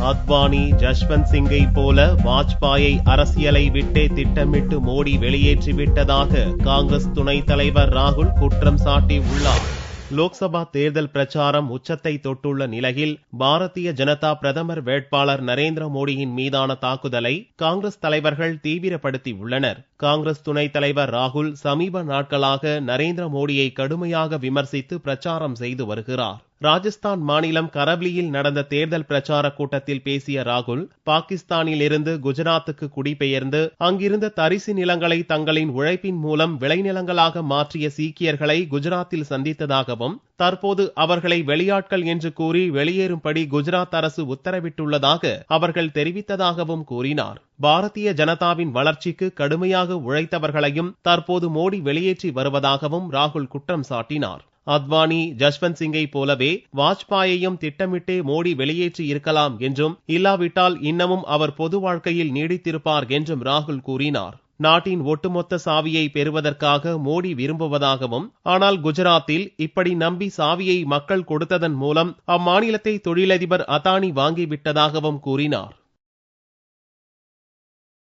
அத்வானி, ஜஸ்வந்த் சிங்கை போல வாஜ்பாயை அரசியலை விட்டே திட்டமிட்டு மோடி வெளியேற்றிவிட்டதாக காங்கிரஸ் துணைத் தலைவர் ராகுல் குற்றம் சாட்டியுள்ளார். லோக்சபா தேர்தல் பிரச்சாரம் உச்சத்தை தொட்டுள்ள நிலையில் பாரதிய ஜனதா பிரதமர் வேட்பாளர் நரேந்திர மோடியின் மீதான தாக்குதலை காங்கிரஸ் தலைவர்கள் தீவிரப்படுத்தியுள்ளனர். காங்கிரஸ் துணைத் தலைவர் ராகுல் சமீப நாட்களாக நரேந்திர மோடியை கடுமையாக விமர்சித்து பிரச்சாரம் செய்து வருகிறார். ராஜஸ்தான் மாநிலம் கரப்லியில் நடந்த தேர்தல் பிரச்சார கூட்டத்தில் பேசிய ராகுல், பாகிஸ்தானில் இருந்து குஜராத்துக்கு குடிபெயர்ந்து அங்கிருந்த தரிசு நிலங்களை தங்களின் உழைப்பின் மூலம் விளைநிலங்களாக மாற்றிய சீக்கியர்களை குஜராத்தில் சந்தித்ததாகவும், தற்போது அவர்களை வெளியாட்கள் என்று கூறி வெளியேறும்படி குஜராத் அரசு உத்தரவிட்டுள்ளதாக அவர்கள் தெரிவித்ததாகவும் கூறினார். பாரதிய ஜனதாவின் வளர்ச்சிக்கு கடுமையாக உழைத்தவர்களையும் தற்போது மோடி வெளியேற்றி வருவதாகவும் ராகுல் குற்றம் சாட்டினார். அத்வானி, ஜஸ்வந்த் சிங்கை போலவே வாஜ்பாயையும் திட்டமிட்டே மோடி வெளியேற்றி இருக்கலாம் என்றும், இல்லாவிட்டால் இன்னமும் அவர் பொது வாழ்க்கையில் நீடித்திருப்பார் என்றும் ராகுல் கூறினார். நாட்டின் ஒட்டுமொத்த சாவியை பெறுவதற்காக மோடி விரும்புவதாகவும், ஆனால் குஜராத்தில் இப்படி நம்பி சாவியை மக்கள் கொடுத்ததன் மூலம் அம்மாநிலத்தை தொழிலதிபர் அதானி வாங்கிவிட்டதாகவும் கூறினார்.